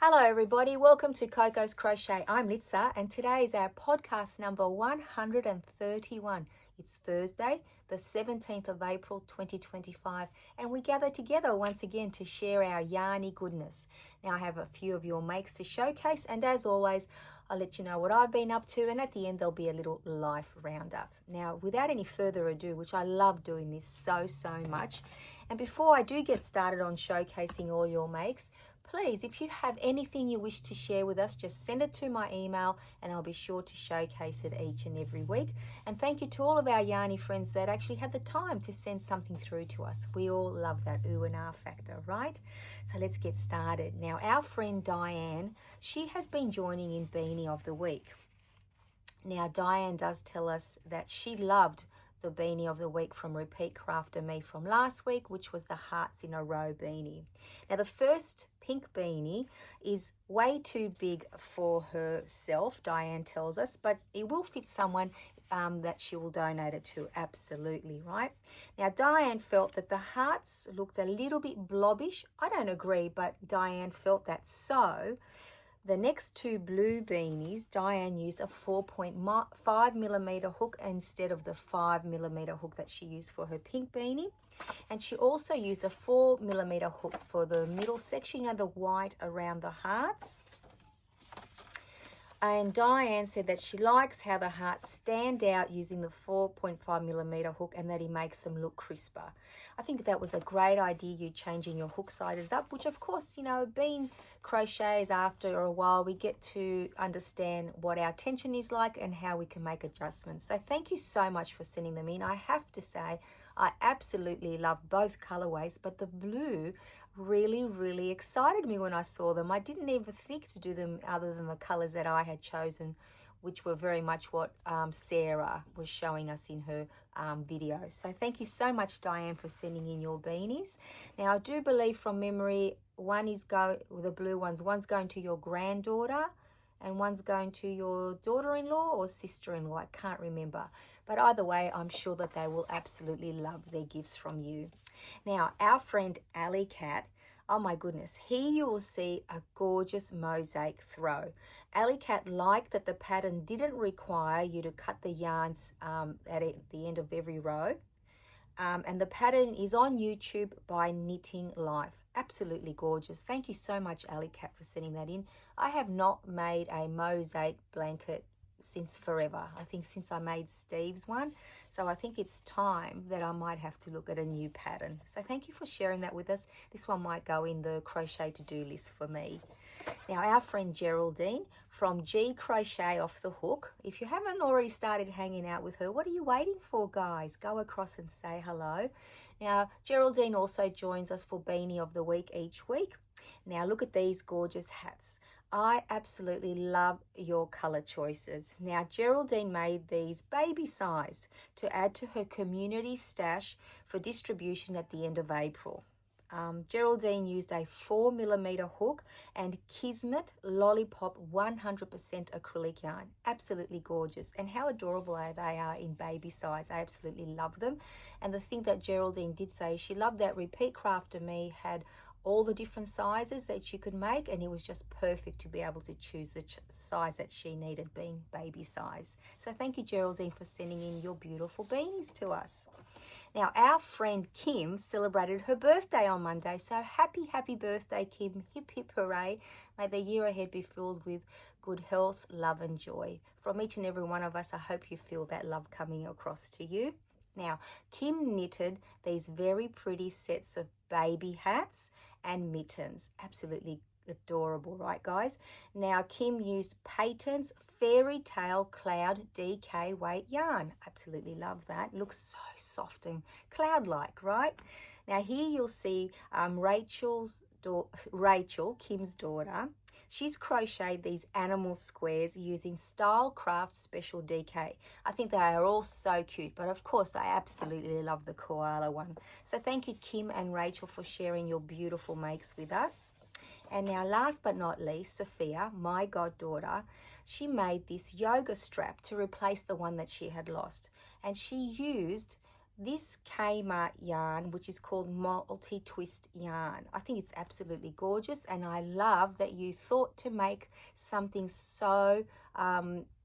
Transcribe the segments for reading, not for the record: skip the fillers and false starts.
Hello everybody, welcome to Coco's Crochet. I'm Litsa and today is our podcast number 131. It's Thursday, the 17th of April 2025 and we gather together once again to share our yarny goodness. Now I have a few of your makes to showcase and as always I'll let you know what I've been up to and at the end there'll be a little life roundup. Now without any further ado, which I love doing this so much, and before I do get started on showcasing all your makes, please, if you have anything you wish to share with us, just send it to my email and I'll be sure to showcase it each and every week. And thank you to all of our yarny friends that actually had the time to send something through to us. We all love that ooh and ah factor, right? So let's get started. Now, our friend Diane, she has been joining in Beanie of the Week. Now, Diane does tell us that she loved the beanie of the week from Repeat Crafter Me from last week, which was the Hearts in a Row beanie. Now the first pink beanie is way too big for herself, Diane tells us, but it will fit someone that she will donate it to, absolutely, right? Now Diane felt that the hearts looked a little bit blobbish. I don't agree, but Diane felt that. So the next two blue beanies, Diane used a 4.5mm hook instead of the 5mm hook that she used for her pink beanie. And she also used a 4mm hook for the middle section, you know, the white around the hearts. And Diane said that she likes how the hearts stand out using the 4.5mm hook and that he makes them look crisper. I think that was a great idea, you changing your hook sizes up, which of course, you know, being crochets after a while, we get to understand what our tension is like and how we can make adjustments. So thank you so much for sending them in. I have to say, I absolutely love both colorways, but the blue really excited me when I saw them. I didn't even think to do them other than the colors that I had chosen, which were very much what Sarah was showing us in her video. So thank you so much, Diane, for sending in your beanies. Now I do believe from memory, the blue one's going to your granddaughter and one's going to your daughter-in-law or sister-in-law. I can't remember. But either way, I'm sure that they will absolutely love their gifts from you. Now, our friend Alley Cat, oh my goodness, here you will see a gorgeous mosaic throw. Alley Cat liked that the pattern didn't require you to cut the yarns at the end of every row. And the pattern is on YouTube by Knitting Life. Absolutely gorgeous. Thank you so much, Alley Cat, for sending that in. I have not made a mosaic blanket since forever. I think since I made Steve's one. So I think it's time that I might have to look at a new pattern. So thank you for sharing that with us. This one might go in the crochet to-do list for me. Now our friend Geraldine from G Crochet Off the Hook. If you haven't already started hanging out with her, what are you waiting for, guys? Go across and say hello. Now Geraldine also joins us for Beanie of the Week each week. Now look at these gorgeous hats. I absolutely love your color choices. Now, Geraldine made these baby sized to add to her community stash for distribution at the end of April. Geraldine used a 4mm hook and Kismet Lollipop 100% acrylic yarn. Absolutely gorgeous. And how adorable they are in baby size. I absolutely love them. And the thing that Geraldine did say, she loved that Repeat Crafter Me had all the different sizes that you could make, and it was just perfect to be able to choose the size that she needed, being baby size. So thank you, Geraldine, for sending in your beautiful beanies to us. Now our friend Kim celebrated her birthday on Monday, so happy birthday, Kim. Hip hooray. May the year ahead be filled with good health, love and joy. From each and every one of us, I hope you feel that love coming across to you. Now, Kim knitted these very pretty sets of baby hats and mittens. Absolutely adorable, right, guys? Now, Kim used Peyton's Fairy Tale Cloud DK weight yarn. Absolutely love that. Looks so soft and cloud-like, right? Now, here you'll see Rachel, Kim's daughter. She's crocheted these animal squares using Style Craft Special DK. I think they are all so cute, but of course I absolutely love the koala one. So thank you, Kim and Rachel, for sharing your beautiful makes with us. And now last but not least, Sophia, my goddaughter, she made this yoga strap to replace the one that she had lost. And she used this Kmart yarn, which is called multi-twist yarn. I think it's absolutely gorgeous, and I love that you thought to make something so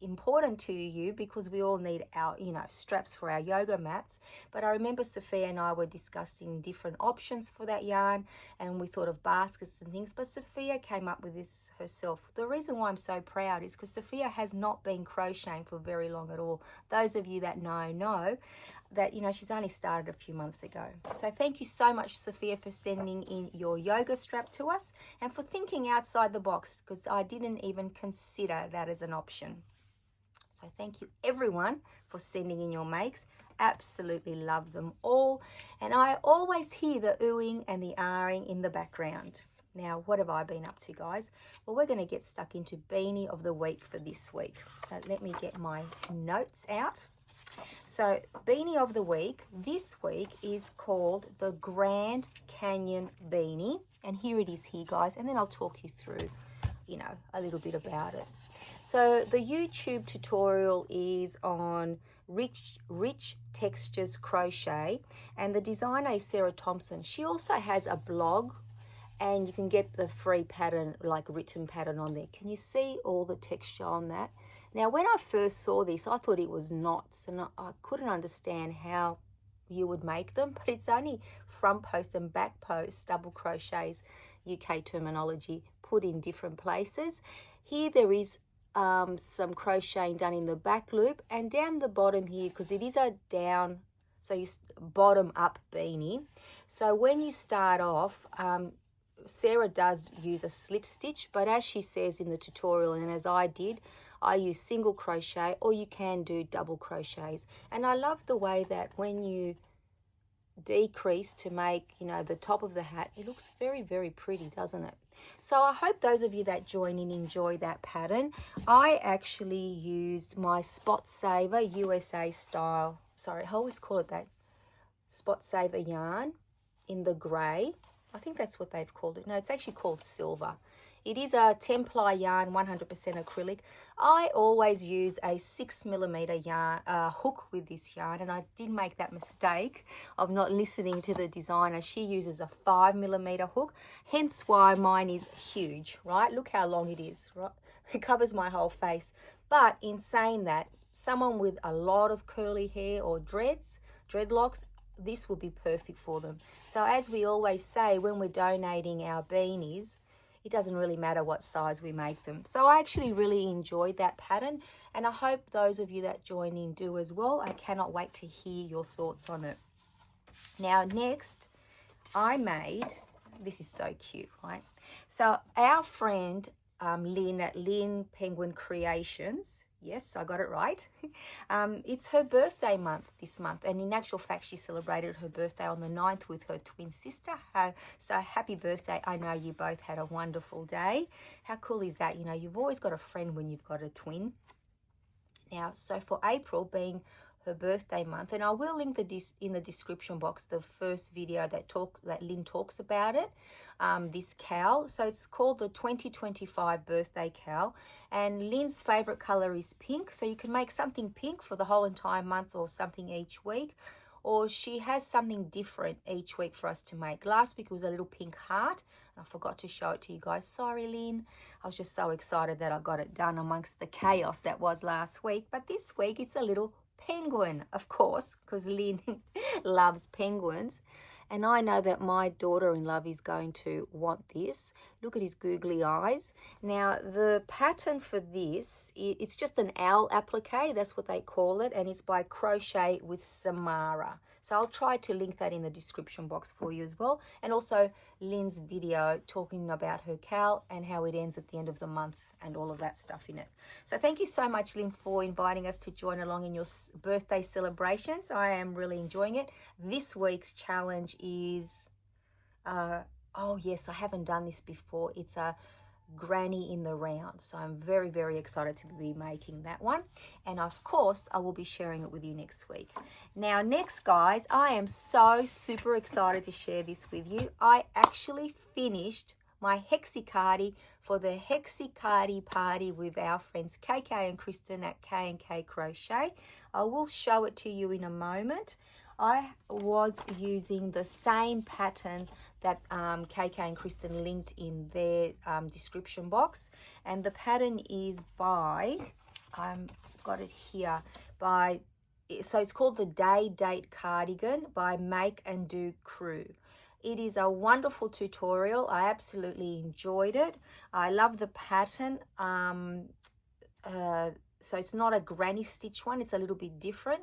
important to you, because we all need our, you know, straps for our yoga mats. But I remember Sophia and I were discussing different options for that yarn, and we thought of baskets and things, but Sophia came up with this herself. The reason why I'm so proud is because Sophia has not been crocheting for very long at all. Those of you that know that, you know, she's only started a few months ago. So thank you so much, Sophia, for sending in your yoga strap to us and for thinking outside the box, because I didn't even consider that as an option. So thank you everyone for sending in your makes. Absolutely love them all. And I always hear the oohing and the ahhing in the background. Now, what have I been up to, guys? Well, we're going to get stuck into Beanie of the Week for this week. So let me get my notes out. So Beanie of the Week this week is called the Grand Canyon Beanie. And here it is here, guys. And then I'll talk you through, you know, a little bit about it. So the YouTube tutorial is on RichTexturesCrochet, and the designer is Sarah Thompson. She also has a blog, and you can get the free pattern, like written pattern on there. Can you see all the texture on that? Now, when I first saw this, I thought it was knots, and I couldn't understand how you would make them, but it's only front post and back post double crochets, UK terminology, put in different places. Here there is some crocheting done in the back loop, and down the bottom here, because it is a down, so you bottom up beanie. So when you start off, Sarah does use a slip stitch, but as she says in the tutorial, and as I did, I use single crochet, or you can do double crochets. And I love the way that when you decrease to make, you know, the top of the hat, it looks very, very pretty, doesn't it? So I hope those of you that join in enjoy that pattern. I actually used my Spot Saver USA style, sorry, I always call it that, Spot Saver yarn in the grey. I think that's what they've called it. No, it's actually called silver. It is a 10-ply yarn, 100% acrylic. I always use a 6mm yarn hook with this yarn, and I did make that mistake of not listening to the designer. She uses a 5mm hook, hence why mine is huge, right? Look how long it is, right? It covers my whole face. But in saying that, someone with a lot of curly hair or dreadlocks, this will be perfect for them. So as we always say when we're donating our beanies, it doesn't really matter what size we make them. So I actually really enjoyed that pattern, and I hope those of you that join in do as well. I cannot wait to hear your thoughts on it. Now next, I made, this is so cute, right? So our friend Lynn at Lynn Penguin Creations, yes, I got it right. It's her birthday month this month, and in actual fact, she celebrated her birthday on the 9th with her twin sister. So happy birthday. I know you both had a wonderful day. How cool is that? You know, you've always got a friend when you've got a twin. Now, so for April being her birthday month, and I will link in the description box the first video that Lynn talks about it, this cowl. So it's called the 2025 birthday cowl, and Lynn's favorite color is pink, so you can make something pink for the whole entire month or something each week, or she has something different each week for us to make. Last week it was a little pink heart, and I forgot to show it to you guys. Sorry, Lynn. I was just so excited that I got it done amongst the chaos that was last week, but this week it's a little penguin, of course, because Lynn loves penguins, and I know that my daughter-in-law is going to want this. Look at his googly eyes. Now the pattern for this, it's just an owl applique, that's what they call it, and it's by Crochet with Samara. So I'll try to link that in the description box for you as well, and also Lynn's video talking about her cowl and how it ends at the end of the month and all of that stuff in it. So thank you so much, Lynn, for inviting us to join along in your birthday celebrations. I am really enjoying it. This week's challenge is, oh yes, I haven't done this before. It's a granny in the round, so I'm very, very excited to be making that one, and of course I will be sharing it with you next week. Now next, guys, I am so super excited to share this with you. I actually finished my hexi cardi for the hexi cardi party with our friends KK and Kristen at KK Krochet. I will show it to you in a moment. I was using the same pattern that KK and Kristen linked in their description box, and the pattern is by, got it here, by, so it's called the Date Cardigan by Make and Do Crew. It is a wonderful tutorial. I absolutely enjoyed it. I love the pattern. So it's not a granny stitch one, it's a little bit different.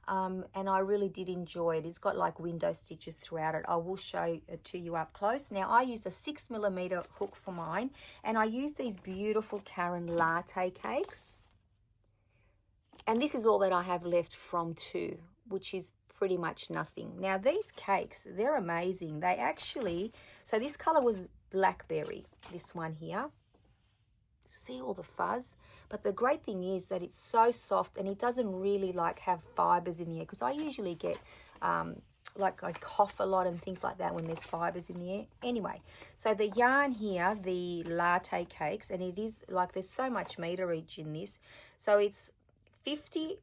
And I really did enjoy it. It's got like window stitches throughout it. I will show it to you up close. Now I used a 6mm hook for mine, and I used these beautiful Karen latte cakes. And this is all that I have left from two, which is pretty much nothing. Now these cakes, they're amazing. They actually, so this color was blackberry, this one here. See all the fuzz? But the great thing is that it's so soft, and it doesn't really like have fibers in the air, because I usually get like I cough a lot and things like that when there's fibers in the air. Anyway, so the yarn here, the latte cakes, and it is like there's so much meterage in this. So it's 58%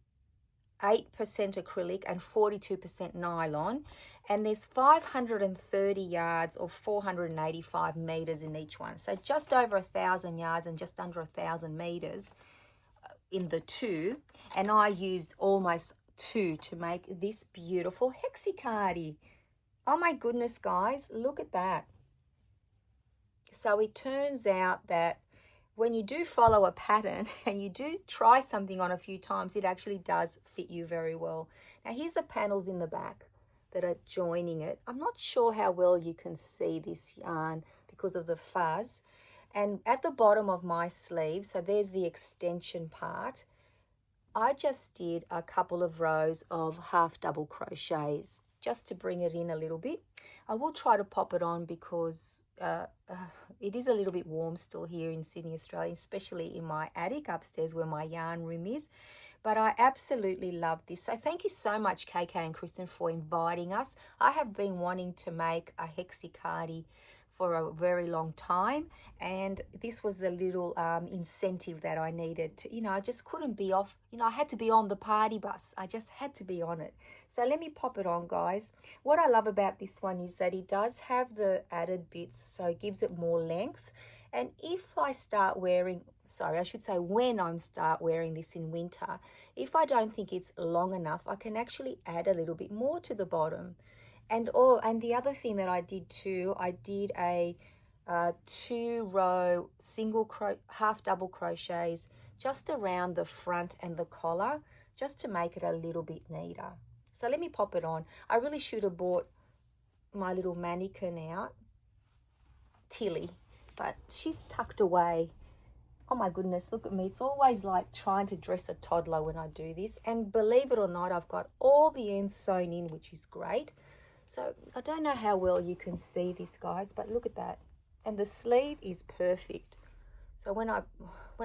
acrylic and 42% nylon, and there's 530 yards or 485 meters in each one. So just over 1,000 yards and just under 1,000 meters in the two, and I used almost two to make this beautiful hexi cardi. Oh my goodness, guys, look at that. So it turns out that when you do follow a pattern and you do try something on a few times, it actually does fit you very well. Now here's the panels in the back that are joining it. I'm not sure how well you can see this yarn because of the fuzz. And at the bottom of my sleeve, so there's the extension part, I just did a couple of rows of half double crochets just to bring it in a little bit. I will try to pop it on because it is a little bit warm still here in Sydney, Australia, especially in my attic upstairs where my yarn room is. But I absolutely love this. So thank you so much, KK and Kristen, for inviting us. I have been wanting to make a hexi cardi for a very long time, and this was the little incentive that I needed to, I just couldn't be off, I had to be on the party bus. I just had to be on it. So let me pop it on, guys. What I love about this one is that it does have the added bits, so it gives it more length. And if I start wearing, sorry, I should say when I start wearing this in winter, if I don't think it's long enough, I can actually add a little bit more to the bottom. And the other thing that I did too, I did a 2-row half double crochets just around the front and the collar, just to make it a little bit neater. So let me pop it on. I really should have bought my little mannequin out, Tilly, but she's tucked away. Oh my goodness, look at me. It's always like trying to dress a toddler when I do this. And believe it or not, I've got all the ends sewn in, which is great. So I don't know how well you can see this, guys, but look at that. And the sleeve is perfect. So when I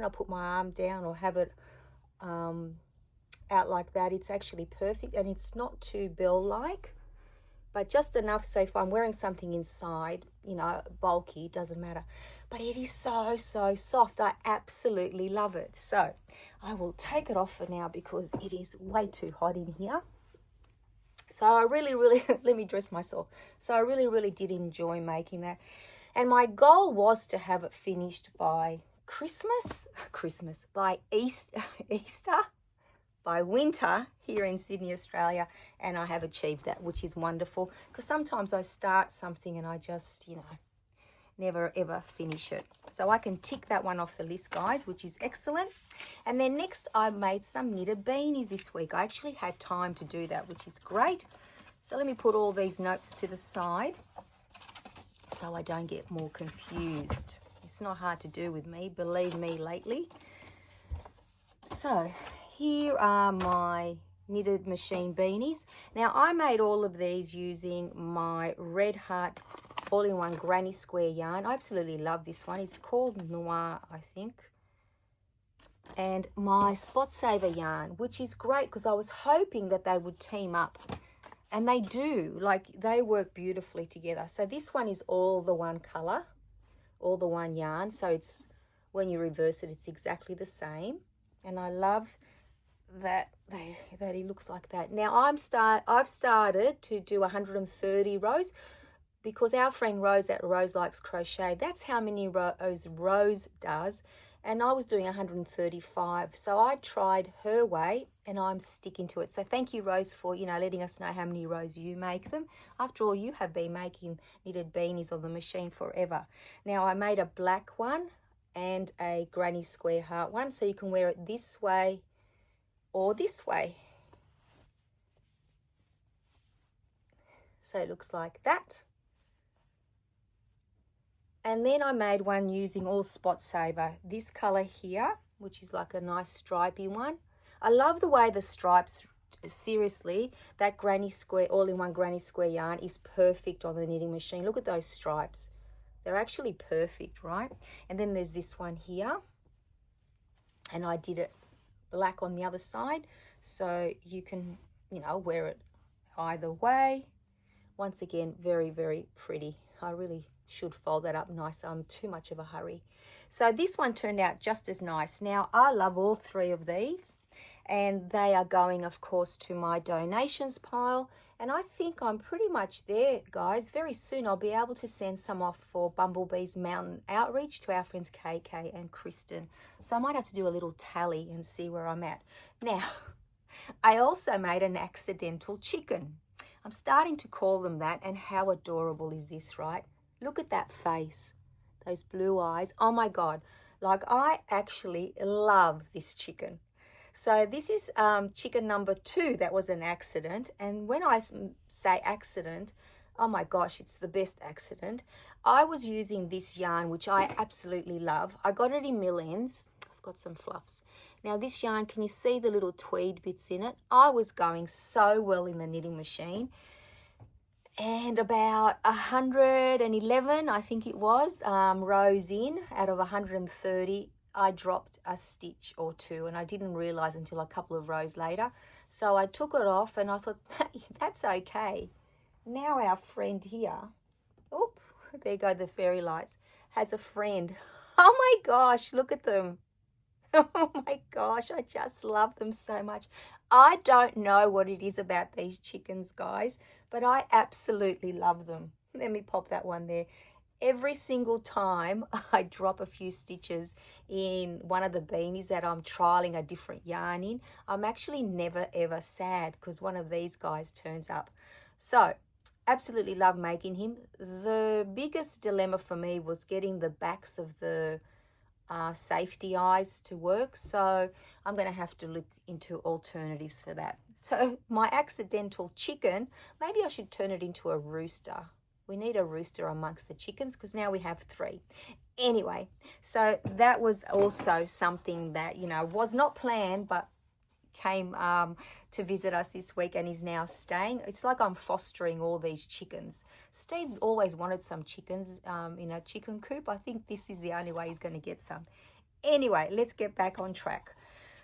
put my arm down or have it out like that, it's actually perfect, and it's not too bell-like, but just enough so if I'm wearing something inside, bulky, doesn't matter. But it is so, so soft. I absolutely love it. So I will take it off for now because it is way too hot in here. So I really, let me dress myself. So I really did enjoy making that. And my goal was to have it finished by by Easter, by winter here in Sydney, Australia. And I have achieved that, which is wonderful. Because sometimes I start something and I just, never ever finish it. So I can tick that one off the list, guys, which is excellent. And then next I made some knitted beanies this week. I actually had time to do that, which is great. So let me put all these notes to the side so I don't get more confused. It's not hard to do with me, believe me, lately. So here are my knitted machine beanies. Now I made all of these using my Red Heart all-in-one granny square yarn. I absolutely love this one. It's called Noir, I think. And my Spot Saver yarn, which is great because I was hoping that they would team up. And they do. Like, they work beautifully together. So this one is all the one color, all the one yarn. So it's, when you reverse it, it's exactly the same. And I love that he looks like that. Now I've started to do 130 rows because our friend Rose at Rose Likes Crochet, that's how many rows Rose does, and I was doing 135. So I tried her way and I'm sticking to it. So thank you, Rose, for, you know, letting us know how many rows you make them. After all, you have been making knitted beanies on the machine forever. Now I made a black one and a granny square heart one, so you can wear it this way or this way. So it looks like that. And then I made one using all Spot Saver, this color here, which is like a nice stripy one. I love the way the stripes, seriously, that granny square, all-in-one granny square yarn is perfect on the knitting machine. Look at those stripes. They're actually perfect, right? And then there's this one here, and I did it black on the other side, so you can, you know, wear it either way. Once again, very, very pretty. I really should fold that up nice. I'm too much of a hurry. So this one turned out just as nice. Now I love all three of these, and they are going, of course, to my donations pile. And I think I'm pretty much there, guys. Very soon I'll be able to send some off for Bumblebee's Mountain Outreach to our friends KK and Kristen. So I might have to do a little tally and see where I'm at. Now, I also made an accidental chicken. I'm starting to call them that, and how adorable is this, right? Look at that face, those blue eyes. Oh my God, like I actually love this chicken. So this is chicken number 2 that was an accident. And when I say accident, oh my gosh, it's the best accident. I was using this yarn, which I absolutely love. I got it in Millens. I've got some fluffs. Now this yarn, can you see the little tweed bits in it? I was going so well in the knitting machine. And about 111, I think it was, rows in out of 130, I dropped a stitch or two, and I didn't realize until a couple of rows later. So I took it off and I thought, hey, that's okay. Now our friend here, oop, there go the fairy lights, has a friend. Oh my gosh, look at them. Oh my gosh, I just love them so much. I don't know what it is about these chickens, guys, but I absolutely love them. Let me pop that one there. Every single time I drop a few stitches in one of the beanies that I'm trialing a different yarn in, I'm actually never ever sad because one of these guys turns up. So absolutely love making him. The biggest dilemma for me was getting the backs of the safety eyes to work, so I'm going to have to look into alternatives for that. So my accidental chicken, maybe I should turn it into a rooster. We need a rooster amongst the chickens because now we have 3. Anyway, so that was also something that, you know, was not planned but came to visit us this week and is now staying. It's like I'm fostering all these chickens. Steve always wanted some chickens in a chicken coop. I think this is the only way he's going to get some. Anyway, let's get back on track.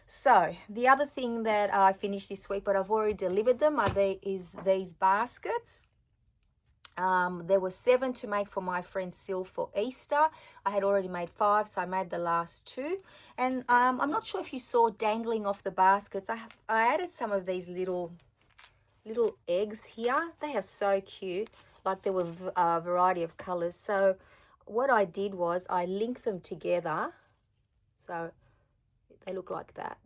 So the other thing that I finished this week, but I've already delivered them, is these baskets. There were 7 to make for my friend Sil for Easter. I had already made 5, so I made the last 2. And I'm not sure if you saw dangling off the baskets, I added some of these little eggs here. They are so cute. Like there were a variety of colors. So what I did was I linked them together. So they look like that.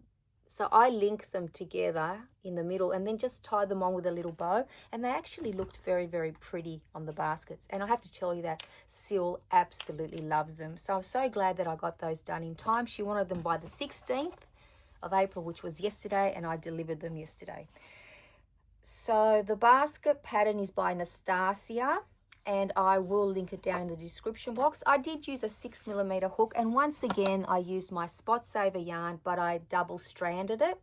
So I linked them together in the middle and then just tied them on with a little bow. And they actually looked very, very pretty on the baskets. And I have to tell you that Sil absolutely loves them. So I'm so glad that I got those done in time. She wanted them by the 16th of April, which was yesterday, and I delivered them yesterday. So the basket pattern is by Nastasia, and I will link it down in the description box. I did use a 6mm hook, and once again I used my Spot Saver yarn, but I double stranded it,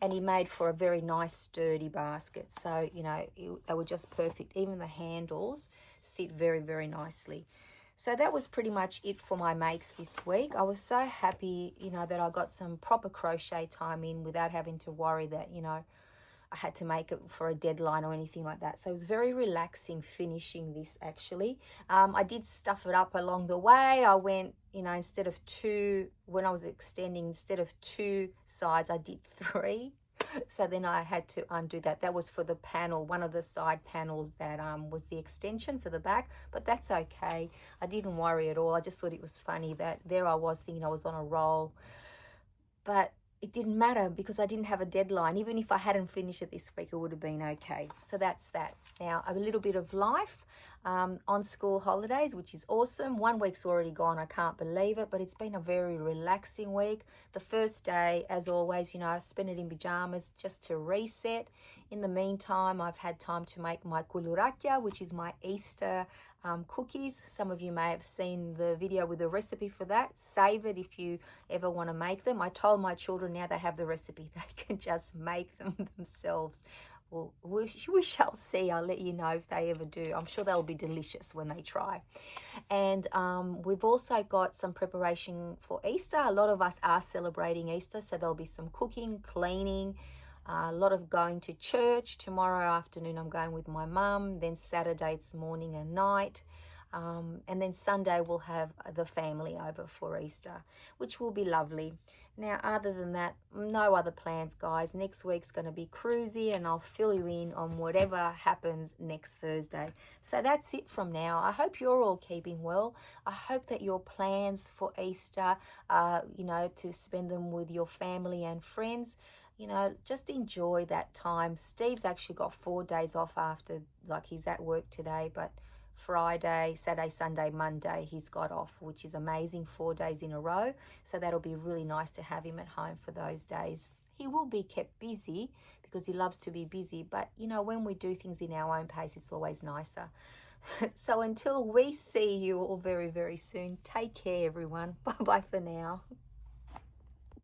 and he made for a very nice sturdy basket. So, you know, they were just perfect. Even the handles sit very, very nicely. So that was pretty much it for my makes this week. I was so happy, you know, that I got some proper crochet time in without having to worry that, you know, I had to make it for a deadline or anything like that. So it was very relaxing finishing this actually. I did stuff it up along the way. I went, you know, instead of 2, when I was extending, instead of 2 sides, I did 3. So then I had to undo that. That was for the panel, one of the side panels that was the extension for the back, but that's okay. I didn't worry at all. I just thought it was funny that there I was thinking I was on a roll, but it didn't matter because I didn't have a deadline. Even if I hadn't finished it this week, it would have been okay. So that's that. Now, a little bit of life on school holidays, which is awesome. 1 week's already gone. I can't believe it, but it's been a very relaxing week. The first day, as always, you know, I spent it in pajamas just to reset. In the meantime, I've had time to make my kulurakia, which is my Easter cookies. Some of you may have seen the video with the recipe for that. Save it if you ever want to make them. I told my children now they have the recipe. They can just make them themselves. Well, we shall see. I'll let you know if they ever do. I'm sure they'll be delicious when they try. And we've also got some preparation for Easter. A lot of us are celebrating Easter, so there'll be some cooking, cleaning, a lot of going to church. Tomorrow afternoon I'm going with my mum, then Saturday it's morning and night, and then Sunday we'll have the family over for Easter, which will be lovely. Now, other than that, no other plans, guys. Next week's going to be cruisy, and I'll fill you in on whatever happens next Thursday. So that's it from now. I hope you're all keeping well. I hope that your plans for Easter, you know, to spend them with your family and friends, you know, just enjoy that time. Steve's actually got 4 days off after, like, he's at work today, but Friday, Saturday, Sunday, Monday, he's got off, which is amazing, 4 days in a row. So that'll be really nice to have him at home for those days. He will be kept busy because he loves to be busy, but, you know, when we do things in our own pace, it's always nicer. So until we see you all very, very soon, take care, everyone. Bye-bye for now.